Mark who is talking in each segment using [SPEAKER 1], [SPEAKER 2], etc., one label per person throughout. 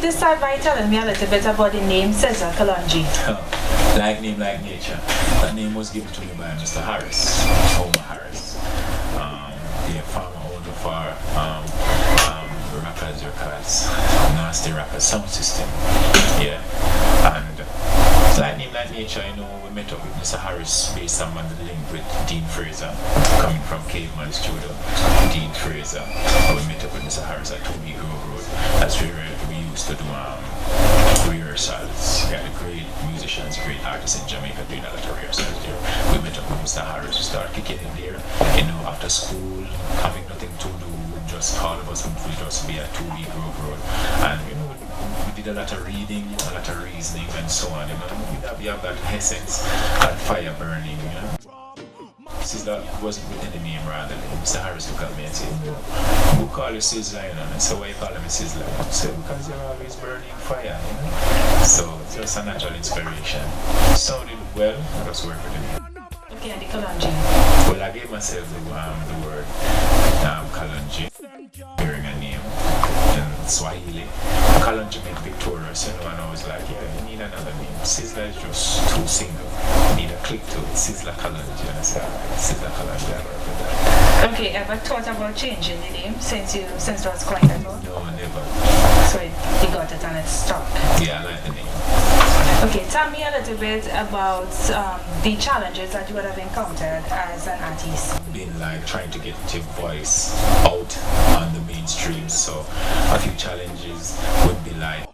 [SPEAKER 1] you to start by telling me a little bit about the name Sizzla Kalonji?
[SPEAKER 2] Like name, like nature. That name was given to me by Mr. Harris, Homer Harris. The farmer owner for Rappers Records, Nasty Rappers Sound System. Yeah. And like name, like nature, you know, we met up with Mr. Harris based on the link with Dean Fraser, coming from Caveman Studio. Dean Fraser. We met up with Mr. Harris at 2B Grove Road. That's where we used to do rehearsals. We had great musicians, great artists in Jamaica doing a lot of rehearsals there. We met up with Mr. Harris, we started kicking in there, you know, after school, having nothing to do, just all of us would just be at 2B Grove Road. And you know, we did a lot of reading, a lot of reasoning and so on, you know. We have that essence, that fire burning, you know. Sizzla wasn't with any name rather. Mr. Harris looked at me and said, who call you Sizzla, you know? And I said, why you call me Sizzla? I said, because you're always burning fire, you know? So it's just a natural inspiration. Sounded well, I just worked with him.
[SPEAKER 1] Okay, and the Kalonji?
[SPEAKER 2] Well, I gave myself the word Kalonji, hearing a name in Swahili. Kalonji meant victorious, you know, and I was like, yeah, you need another name. Sizzla is just too single. You need a click to it. Sizzla Kalonji, and I said, alright, Sizzla Kalonji, I work with that.
[SPEAKER 1] Okay, ever thought about changing the name since it was quite a lot?
[SPEAKER 2] No, never.
[SPEAKER 1] So you got it and it's stuck?
[SPEAKER 2] Yeah, I like the name.
[SPEAKER 1] Okay, tell me a little bit about the challenges that you would have encountered as an artist.
[SPEAKER 2] Been like trying to get your voice out on the mainstream, so a few challenges would be like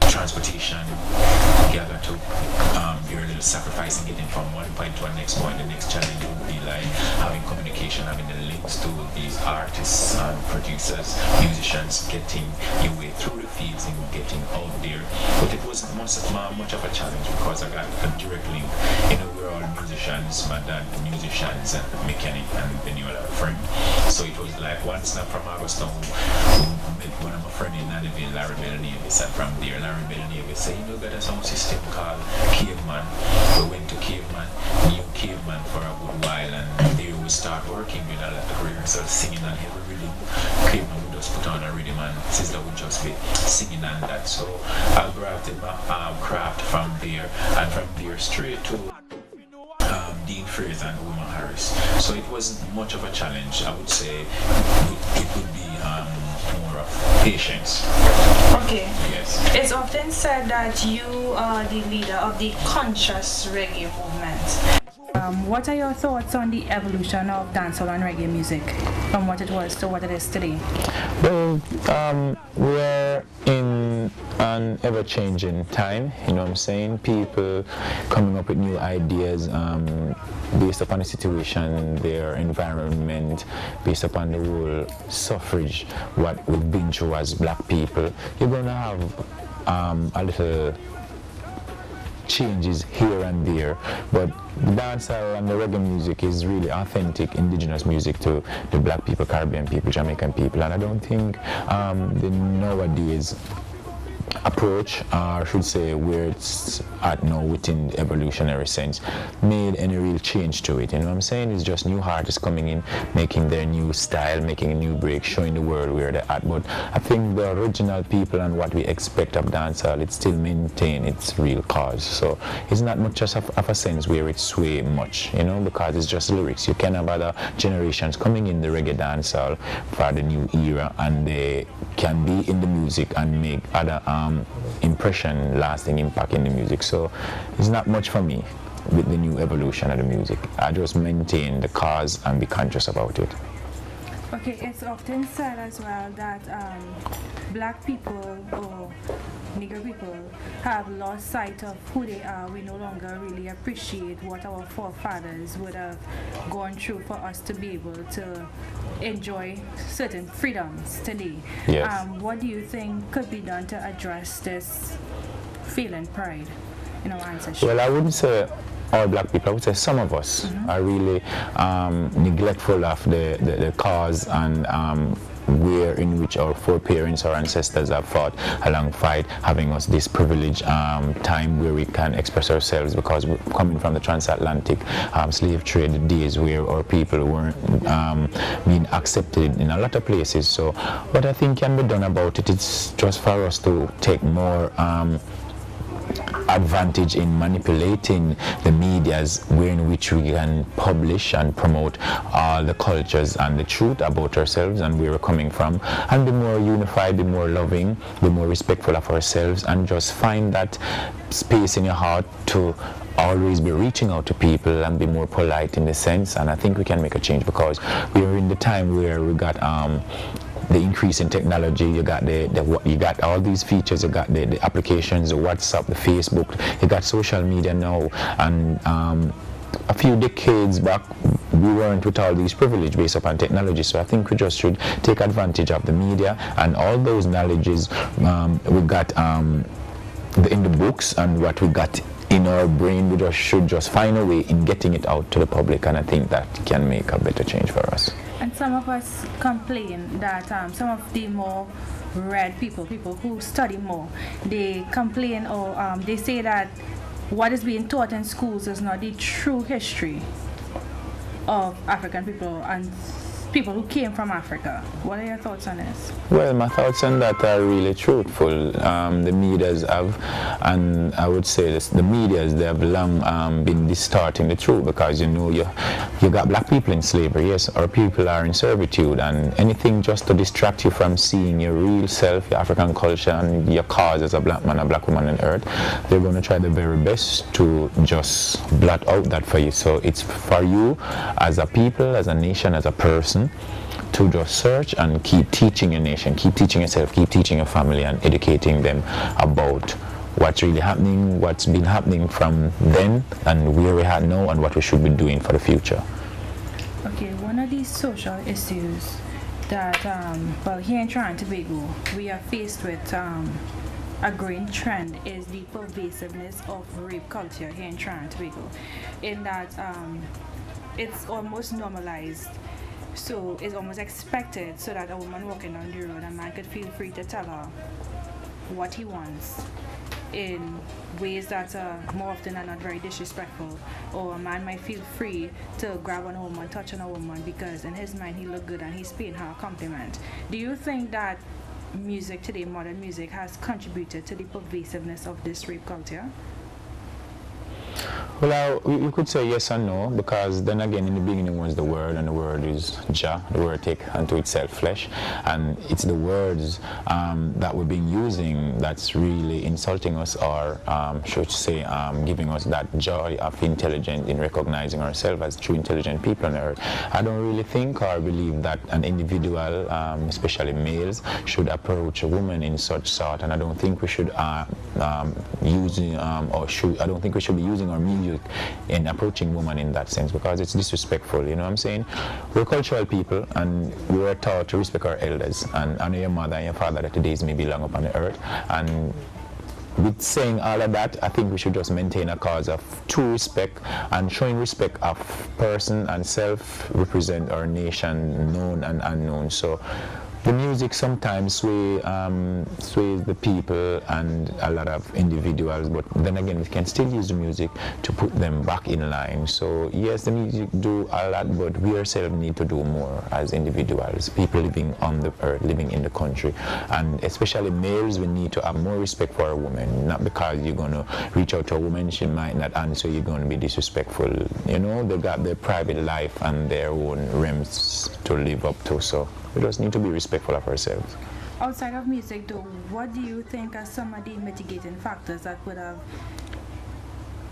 [SPEAKER 2] transportation. You got to you're a little sacrificing getting from one point to the next point. The next challenge would be like having communication, having the links to these artists and producers, musicians, getting your way through the fields and getting out there. But it wasn't much of a challenge because I got a direct link. You know, we're all musicians, my dad musicians and mechanic and then you have a friend. So it was like one snap from Augustown who met one of my friends in Nannyville, Larry Bell Davis, and from there Larry Bell Davis said, you know, got a sound system called Caveman. We went to Caveman, knew Caveman for a good while, and there we start working with a lot of rehearsals, singing on heavy rhythm. Caveman would just put on a rhythm and Sizzla would just be singing on that. So I grafted my craft from there, and from there straight to Dean Fraser and Homer Harris. So it wasn't much of a challenge. I would say it would be more of patience.
[SPEAKER 1] Okay.
[SPEAKER 2] Yes.
[SPEAKER 1] It's often said that you are the leader of the conscious reggae movement. What are your thoughts on the evolution of dancehall and reggae music from what it was to what it is today?
[SPEAKER 3] Well, we're in an ever-changing time, you know what I'm saying? People coming up with new ideas based upon the situation, their environment, based upon the whole suffrage, what we've been through as black people. You're going to have a little changes here and there, but the dancehall and the reggae music is really authentic indigenous music to the black people, Caribbean people, Jamaican people, and I don't think the nowadays approach, or I should say where it's at now within the evolutionary sense, made any real change to it. You know what I'm saying? It's just new artists coming in, making their new style, making a new break, showing the world where they're at. But I think the original people and what we expect of dancehall, it still maintain its real cause. So it's not much just of a sense where it's sway much, you know, because it's just lyrics. You can have other generations coming in the reggae dancehall for the new era, and they can be in the music and make other impression, lasting impact in the music. So it's not much for me with the new evolution of the music. I just maintain the cause and be conscious about it.
[SPEAKER 1] Okay, it's often said as well that black people or Negro people have lost sight of who they are. We no longer really appreciate what our forefathers would have gone through for us to be able to enjoy certain freedoms today.
[SPEAKER 3] Yes.
[SPEAKER 1] What do you think could be done to address this feeling pride in our ancestry?
[SPEAKER 3] Well, I wouldn't say all black people, I would say some of us are really neglectful of the cause and where in which our foreparents or ancestors have fought alongside, having us this privileged time where we can express ourselves, because we're coming from the transatlantic slave trade days where our people weren't being accepted in a lot of places. So what I think can be done about it is just for us to take more advantage in manipulating the medias way in which we can publish and promote all the cultures and the truth about ourselves and where we're coming from, and be more unified, be more loving, be more respectful of ourselves, and just find that space in your heart to always be reaching out to people and be more polite in the sense. And I think we can make a change, because we're in the time where we got the increase in technology. You got you got all these features. You got the applications, the WhatsApp, the Facebook. You got social media now, and a few decades back we weren't with all these privileges based upon technology. So I think we just should take advantage of the media and all those knowledges we got in the books and what we got in our brain. We should just find a way in getting it out to the public, and I think that can make a better change for us.
[SPEAKER 1] And some of us complain that some of the more read people who study more, they complain or they say that what is being taught in schools is not the true history of African people and people who came from Africa. What are your thoughts on this?
[SPEAKER 3] Well, my thoughts on that are really truthful. The medias have, and I would say this, the medias, they have long been distorting the truth, because you got black people in slavery. Yes, our people are in servitude, and anything just to distract you from seeing your real self, your African culture, and your cause as a black man, a black woman on earth, they're going to try their very best to just blot out that for you. So it's for you as a people, as a nation, as a person, to just search and keep teaching your nation, keep teaching yourself, keep teaching your family, and educating them about what's really happening, what's been happening from then, and where we are now, and what we should be doing for the future.
[SPEAKER 1] Okay, one of these social issues that, well, here in Trinidad and Tobago, we are faced with a growing trend is the pervasiveness of rape culture here in Trinidad and Tobago, in that it's almost normalized. So it's almost expected, so that a woman walking down the road, a man could feel free to tell her what he wants in ways that are more often than not very disrespectful. Or a man might feel free to grab on a woman, touch on a woman, because in his mind he looked good and he's paying her a compliment. Do you think that music today, modern music, has contributed to the pervasiveness of this rape culture?
[SPEAKER 3] Well, you could say yes and no, because then again, in the beginning was the word, and the word is Jah. The word take unto itself flesh, and it's the words that we've been using that's really insulting us, or should say giving us that joy of intelligence in recognizing ourselves as true intelligent people on earth. I don't really think or believe that an individual, especially males, should approach a woman in such sort, and I don't think we should I don't think we should be using our music in approaching women in that sense, because it's disrespectful. You know what I'm saying? We're cultural people, and we were taught to respect our elders and honor your mother and your father that the days may be long upon the earth. And with saying all of that, I think we should just maintain a cause of true respect, and showing respect of person and self represent our nation, known and unknown. So the music sometimes sways the people and a lot of individuals, but then again, we can still use the music to put them back in line. So yes, the music do a lot, but we ourselves need to do more as individuals, people living on the earth, living in the country, and especially males. We need to have more respect for a woman. Not because you're going to reach out to a woman, she might not answer, you're going to be disrespectful. You know, they got their private life and their own realms to live up to. So we just need to be respectful of ourselves.
[SPEAKER 1] Outside of music though, what do you think are some of the mitigating factors that would have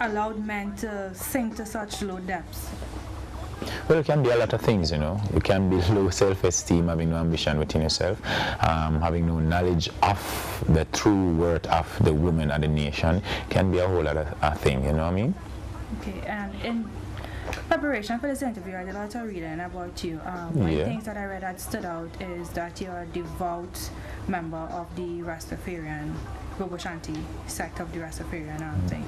[SPEAKER 1] allowed men to sink to such low depths?
[SPEAKER 3] Well, it can be a lot of things, you know. It can be low self-esteem, having no ambition within yourself, having no knowledge of the true worth of the woman and the nation. Can be a whole lot of thing, you know what I mean?
[SPEAKER 1] Okay, and in preparation for this interview, I did a lot of reading about you. One of the things that I read that stood out is that you're a devout member of the Rastafarian, Bobo Shanti sect of the Rastafarian thing.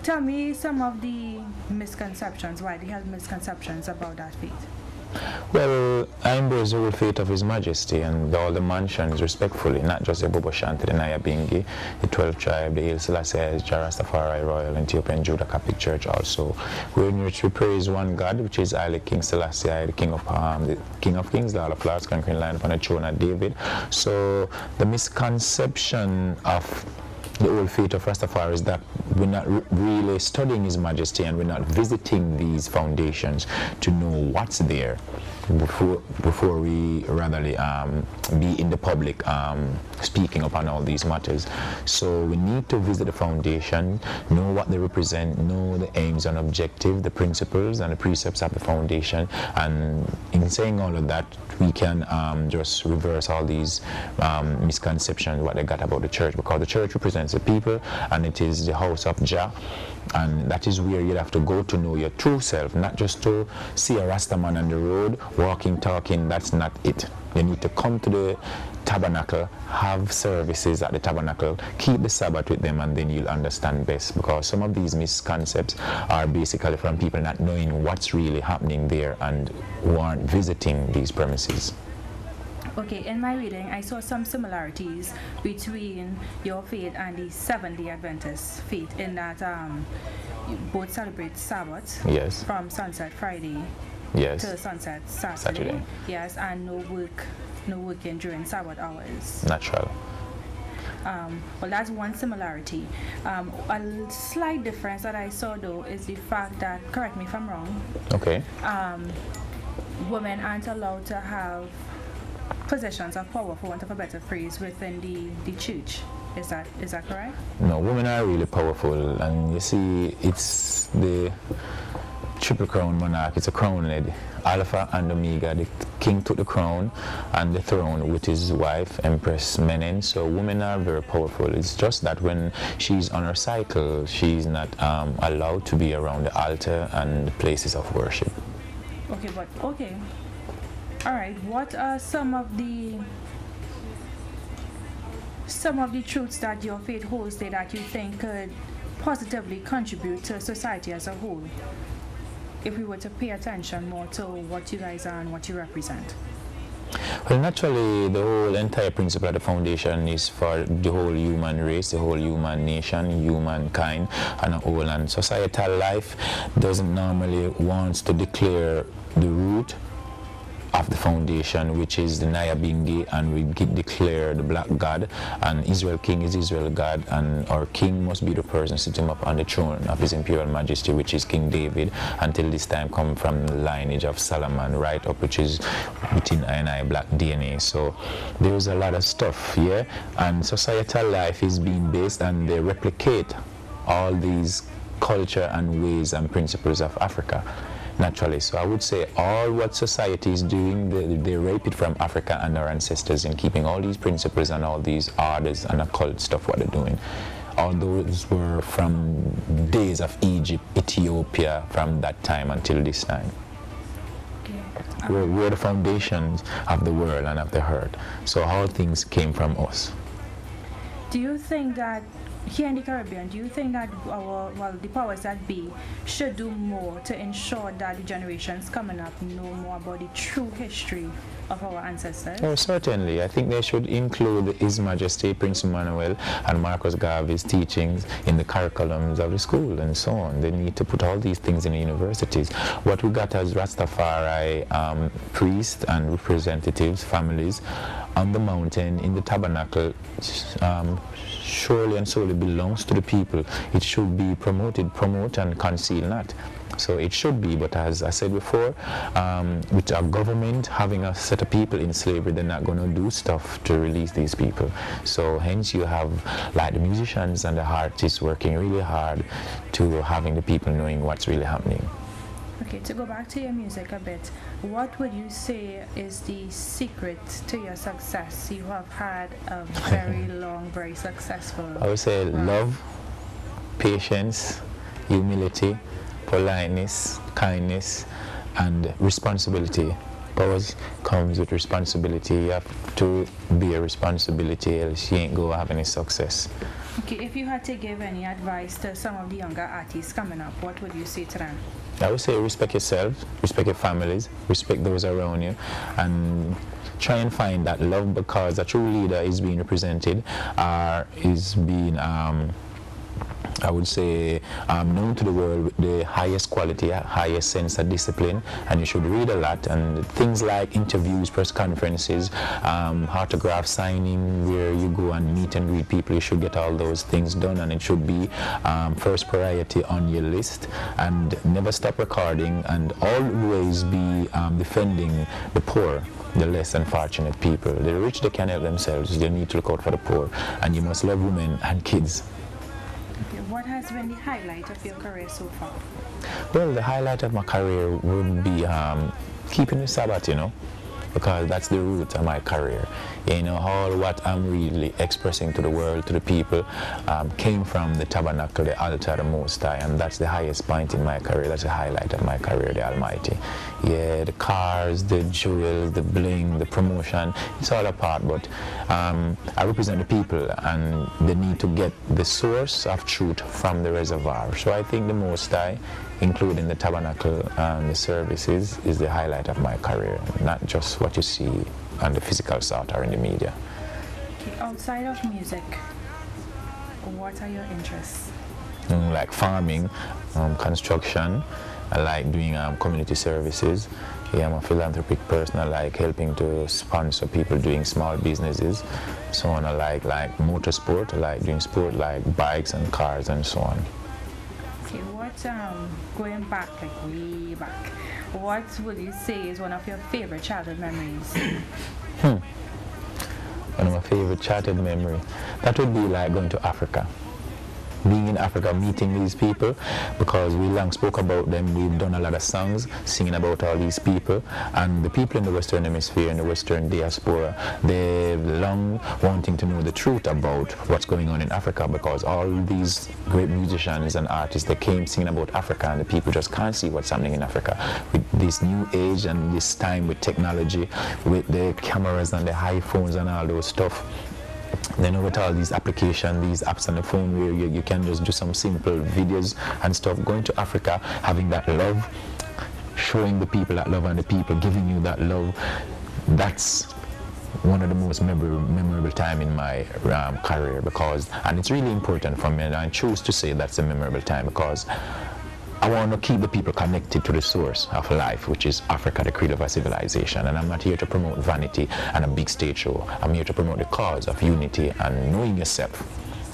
[SPEAKER 1] Tell me some of the misconceptions, widely held misconceptions about that faith.
[SPEAKER 3] Well, I embrace the whole fate of His Majesty and all the mansions respectfully, not just the Bobo Shanti, the Naya Bingi, the 12th tribe, the Haile Selassie, Jarastafari Royal, Ethiopian Judah Catholic Church also, in which we praise one God, which is Haile King Selassie, the King of Kings, Lord of Lords, conquering lion upon the throne of David. So the misconception of the whole fate of Rastafari is that we're not really studying His Majesty and we're not visiting these foundations to know what's there before we rather be in the public speaking upon all these matters. So we need to visit the foundation, know what they represent, know the aims and objectives, the principles and the precepts of the foundation, and in saying all of that, we can just reverse all these misconceptions what they got about the church, because the church represents the people and it is the house of Jah, and that is where you have to go to know your true self, not just to see a Rasta man on the road walking, talking. That's not it. You need to come to the tabernacle, have services at the tabernacle, keep the Sabbath with them, and then you'll understand best, because some of these misconceptions are basically from people not knowing what's really happening there and who aren't visiting these premises.
[SPEAKER 1] Okay, in my reading, I saw some similarities between your faith and the Seventh-day Adventist faith, in that you both celebrate Sabbath,
[SPEAKER 3] yes,
[SPEAKER 1] from sunset Friday,
[SPEAKER 3] yes,
[SPEAKER 1] to sunset Saturday. Yes, and no working during Sabbath hours.
[SPEAKER 3] Natural.
[SPEAKER 1] Well, that's one similarity. A slight difference that I saw, though, is the fact that, correct me if I'm wrong,
[SPEAKER 3] okay,
[SPEAKER 1] women aren't allowed to have positions of power, for want of a better phrase, within the church. Is that correct?
[SPEAKER 3] No, women are really powerful, and you see, it's the triple crown monarch. It's a crown head, Alpha and Omega. The king took the crown and the throne with his wife, Empress Menen. So women are very powerful. It's just that when she's on her cycle, she's not allowed to be around the altar and places of worship.
[SPEAKER 1] Okay. All right. What are some of the truths that your faith holds there that you think could positively contribute to society as a whole, if we were to pay attention more to what you guys are and what you represent?
[SPEAKER 3] Well, naturally, the whole entire principle of the foundation is for the whole human race, the whole human nation, humankind, and a whole. And societal life doesn't normally want to declare the root of the foundation, which is the Naya Bingi, and we declare the black God, and Israel King is Israel God, and our king must be the person sitting up on the throne of His Imperial Majesty, which is King David, until this time come from the lineage of Solomon right up, which is within I black DNA. So there's a lot of stuff here, and societal life is being based, and they replicate all these culture and ways and principles of Africa. Naturally, so I would say all what society is doing, they rape it from Africa and our ancestors in keeping all these principles and all these orders and occult stuff what they're doing. All those were from days of Egypt, Ethiopia, from that time until this time. We're the foundations of the world and of the earth. So all things came from us.
[SPEAKER 1] Do you think that here in the Caribbean, do you think that the powers that be should do more to ensure that the generations coming up know more about the true history of our ancestors?
[SPEAKER 3] Oh, certainly. I think they should include His Majesty Prince Emmanuel and Marcus Garvey's teachings in the curriculums of the school and so on. They need to put all these things in the universities. What we got as Rastafari priests and representatives, families, on the mountain, in the tabernacle, surely and solely belongs to the people. It should be promote and conceal not. So it should be, but as I said before, with our government having a set of people in slavery, they're not going to do stuff to release these people. So hence you have like the musicians and the artists working really hard to having the people knowing what's really happening.
[SPEAKER 1] Okay, to go back to your music a bit, what would you say is the secret to your success? You have had a very long, very successful
[SPEAKER 3] I would say love, patience, humility, politeness, kindness, and responsibility. Powers comes with responsibility. You have to be a responsibility, else you ain't going to have any success.
[SPEAKER 1] Okay, if you had to give any advice to some of the younger artists coming up, what would you say to them?
[SPEAKER 3] I would say respect yourselves, respect your families, respect those around you, and try and find that love, because a true leader is being represented, is being I would say known to the world with the highest quality, highest sense of discipline, and you should read a lot. And things like interviews, press conferences, autograph signing, where you go and meet and greet people, you should get all those things done, and it should be first priority on your list. And never stop recording, and always be defending the poor, the less unfortunate people. The rich, they can help themselves, they need to look out for the poor, and you must love women and kids.
[SPEAKER 1] What has been the highlight of your career so far?
[SPEAKER 3] Well, the highlight of my career would be keeping the Sabbath, because that's the root of my career. All what I'm really expressing to the world, to the people, came from the tabernacle, the altar, the Most High, and that's the highest point in my career. That's the highlight of my career, the Almighty. Yeah, the cars, the jewels, the bling, the promotion, it's all a part, but I represent the people, and they need to get the source of truth from the reservoir. So I think the Most High, including the tabernacle and the services, is the highlight of my career, not just what you see on the physical side or in the media.
[SPEAKER 1] Okay, outside of music, what are your interests?
[SPEAKER 3] Like farming, construction. I like doing community services. Yeah, I'm a philanthropic person. I like helping to sponsor people doing small businesses. So on, I like motorsport. I like doing sport like bikes and cars and so on.
[SPEAKER 1] Okay, what, going back, like way back, what would you say is one of your favorite childhood memories?
[SPEAKER 3] One of my favorite childhood memories, that would be like going to Africa. Being in Africa, meeting these people, because we long spoke about them. We've done a lot of songs singing about all these people, and the people in the Western Hemisphere, in the Western diaspora, they're long wanting to know the truth about what's going on in Africa, because all these great musicians and artists, they came singing about Africa, and the people just can't see what's happening in Africa. With this new age and this time with technology, with the cameras and the iPhones and all those stuff, with all these applications, these apps on the phone, where you can just do some simple videos and stuff, going to Africa, having that love, showing the people that love, and the people giving you that love, that's one of the most memorable time in my career, and it's really important for me, and I choose to say that's a memorable time, because I want to keep the people connected to the source of life, which is Africa, the creed of our civilization. And I'm not here to promote vanity and a big stage show. I'm here to promote the cause of unity and knowing yourself,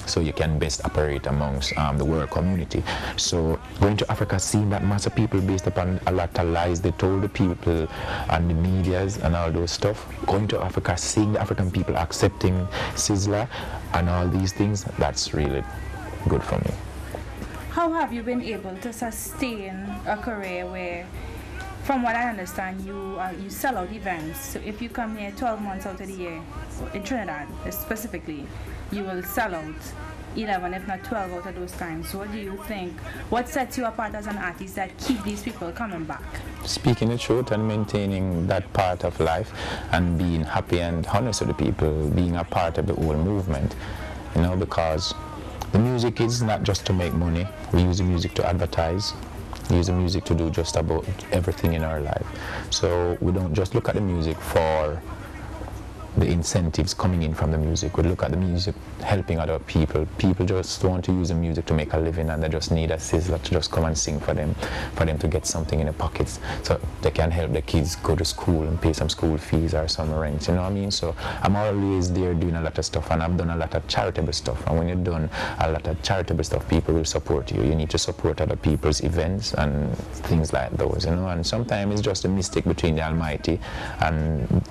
[SPEAKER 3] so you can best operate amongst the world community. So going to Africa, seeing that mass of people based upon a lot of lies they told the people and the medias and all those stuff, going to Africa, seeing the African people accepting Sizzla and all these things, that's really good for me.
[SPEAKER 1] How have you been able to sustain a career where, from what I understand, you sell out events? So if you come here 12 months out of the year, in Trinidad specifically, you will sell out 11 if not 12 out of those times. What do you think? What sets you apart as an artist that keep these people coming back?
[SPEAKER 3] Speaking the truth and maintaining that part of life, and being happy and honest with the people, being a part of the whole movement, because the music is not just to make money. We use the music to advertise. We use the music to do just about everything in our life. So we don't just look at the music for the incentives coming in from the music. We look at the music helping other people. People just want to use the music to make a living, and they just need a Sizzla to just come and sing for them to get something in their pockets, so they can help the kids go to school and pay some school fees or some rent, you know what I mean? So I'm always there doing a lot of stuff, and I've done a lot of charitable stuff, and when you've done a lot of charitable stuff, people will support you. You need to support other people's events and things like those, and sometimes it's just a mistake between the Almighty and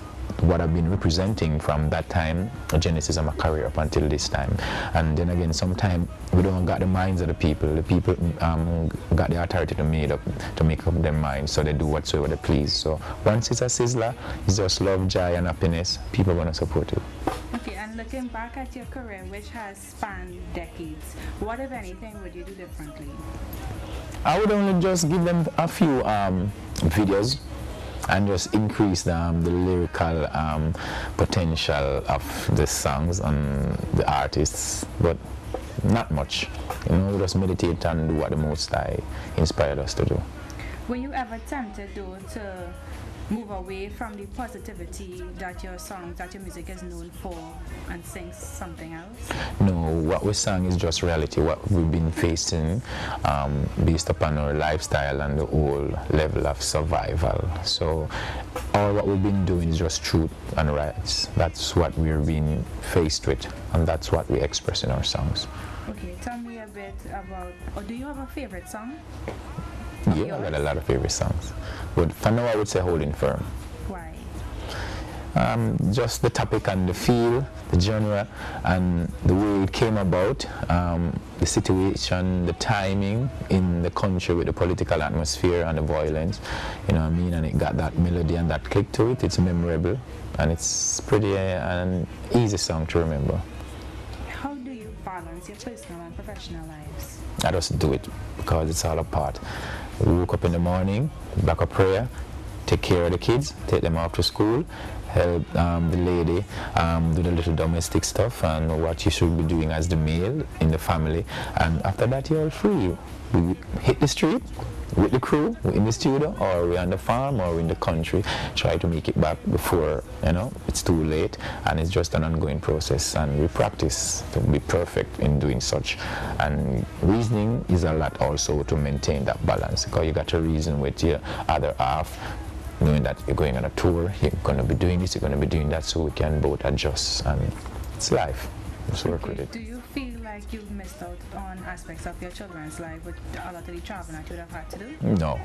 [SPEAKER 3] what I've been representing from that time, Genesis of my career up until this time. And then again, sometimes we don't got the minds of the people. The people got the authority to make up their minds, so they do whatsoever they please. So once it's a Sizzla, it's just love, joy, and happiness. People want to support you.
[SPEAKER 1] Okay, and looking back at your career, which has spanned decades, what, if anything, would you do differently?
[SPEAKER 3] I would only just give them a few videos, and just increase the lyrical potential of the songs and the artists. But Not much. You know, we just meditate and do what the Most High inspired us to do.
[SPEAKER 1] Were you ever tempted though to move away from the positivity that your songs, that your music is known for, and sing something else?
[SPEAKER 3] No, what we sang is just reality, what we've been facing based upon our lifestyle and the whole level of survival. So all what we've been doing is just truth and rights. That's what we're being faced with, and that's what we express in our songs.
[SPEAKER 1] Okay, tell me a bit about, or do you have a favorite song?
[SPEAKER 3] Yeah, I got a lot of favorite songs. But for now, I would say Holding Firm.
[SPEAKER 1] Why?
[SPEAKER 3] Just the topic and the feel, the genre, and the way it came about, the situation, the timing in the country with the political atmosphere and the violence, you know what I mean? And it got that melody and that click to it. It's memorable, and it's pretty an easy song to remember.
[SPEAKER 1] How do you balance your personal and professional lives?
[SPEAKER 3] I just do it because it's all a part. We woke up in the morning, back up prayer, take care of the kids, take them off to school, help the lady do the little domestic stuff and what you should be doing as the male in the family. And after that, you're all free. We hit the street with the crew, we're in the studio, or we're on the farm, or we're in the country, try to make it back before, you know, it's too late. And it's just an ongoing process, and we practice to be perfect in doing such. And reasoning is a lot also to maintain that balance, because you got to reason with your other half, knowing that you're going on a tour, you're going to be doing this, you're going to be doing that, so we can both adjust. And it's life. Just work with it.
[SPEAKER 1] Do you feel like you've missed out on aspects of your children's life with a lot of the traveling that you would have had to do?
[SPEAKER 3] No,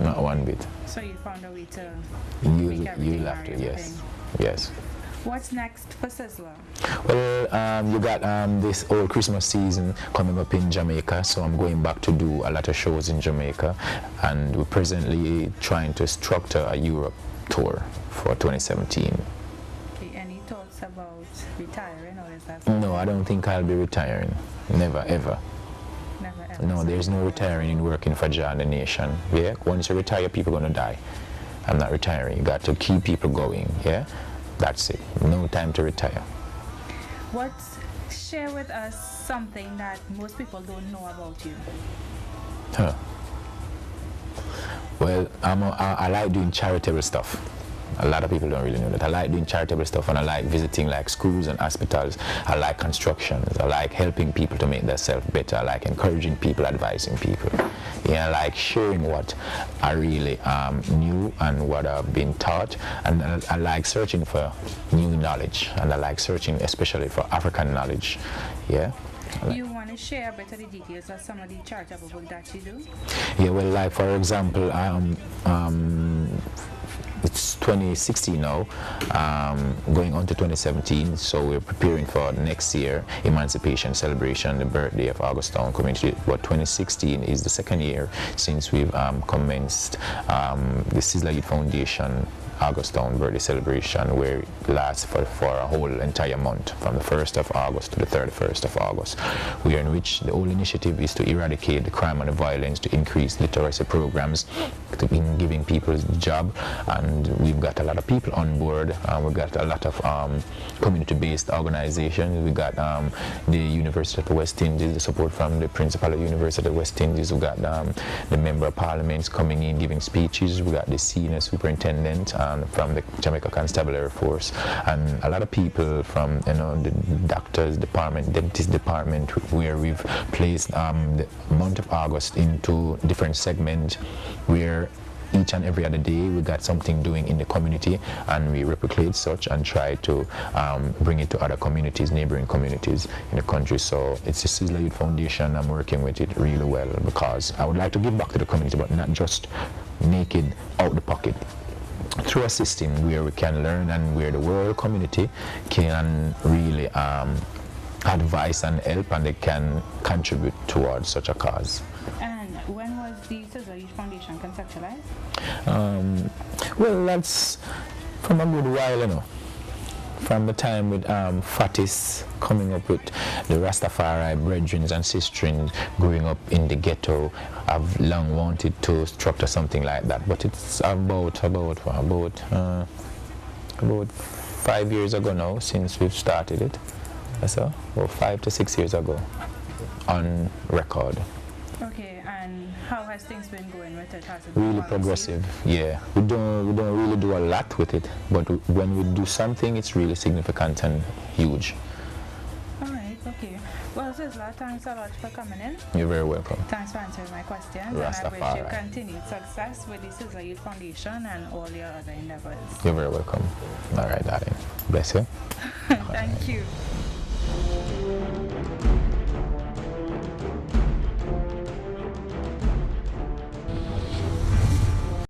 [SPEAKER 3] not one bit.
[SPEAKER 1] So you found a way to
[SPEAKER 3] You'll have to, yes. Yes.
[SPEAKER 1] What's next for Sizzla?
[SPEAKER 3] Well, you got this whole Christmas season coming up in Jamaica, so I'm going back to do a lot of shows in Jamaica, and we're presently trying to structure a Europe tour for 2017.
[SPEAKER 1] Okay, any thoughts about retiring, or is that?
[SPEAKER 3] No, I don't think I'll be retiring. Never, ever.
[SPEAKER 1] Never ever.
[SPEAKER 3] No, there's no retiring in working for Jah and the nation. Yeah, once you retire, people are gonna die. I'm not retiring. You got to keep people going. Yeah, that's it. No time to retire.
[SPEAKER 1] Share with us something that most people don't know about you.
[SPEAKER 3] Huh. Well, I like doing charitable stuff. A lot of people don't really know that. I like doing charitable stuff, and I like visiting like schools and hospitals. I like constructions. I like helping people to make themselves better. I like encouraging people, advising people. Yeah, I like sharing what I really knew and what I've been taught. And I like searching for new knowledge, and I like searching especially for African knowledge. Yeah.
[SPEAKER 1] You want to share a bit of the details of some of the charitable work that you do?
[SPEAKER 3] Yeah, well, like for example, it's 2016 now, going on to 2017, so we're preparing for next year Emancipation Celebration, the birthday of Augustown community. But 2016 is the second year since we've commenced the Sizzla Youth Foundation Augustown birthday celebration, where it lasts for a whole entire month, from the 1st of August to the 31st of August, where in which the whole initiative is to eradicate the crime and the violence, to increase literacy programs, to giving people a job. And we've got a lot of people on board. We've got a lot of community-based organizations. We got the University of the West Indies, the support from the principal of the University of the West Indies. We got the member of parliaments coming in giving speeches. We got the senior superintendent from the Jamaica Constabulary Force, and a lot of people from, you know, the doctors department, dentist department, where we've placed the month of August into different segments, where each and every other day we got something doing in the community, and we replicate such and try to bring it to other communities, neighboring communities in the country. So it's the Sizzla Youth Foundation. I'm working with it really well, because I would like to give back to the community, but not just make it out the pocket, through a system where we can learn and where the world community can really advise and help, and they can contribute towards such a cause.
[SPEAKER 1] And when was the Sizzla Youth Foundation conceptualized?
[SPEAKER 3] Well, that's from a good while, you know. From the time with Fatis coming up with the Rastafari brethren and sisters growing up in the ghetto, I've long wanted to structure something like that. But it's about 5 years ago now since we've started it. So, well, 5 to 6 years ago, on record.
[SPEAKER 1] Okay, and how has things been going with it? Has it
[SPEAKER 3] Really
[SPEAKER 1] been
[SPEAKER 3] progressive, yeah. We don't really do a lot with it, but when we do something, it's really significant and huge.
[SPEAKER 1] Alright, okay. Well, Sizzla, thanks a lot for coming in.
[SPEAKER 3] You're very welcome.
[SPEAKER 1] Thanks for answering my questions. And I wish you continued success with the Sizzla Youth Foundation and all your other endeavors.
[SPEAKER 3] You're very welcome. All right, darling. Bless you.
[SPEAKER 1] Thank you.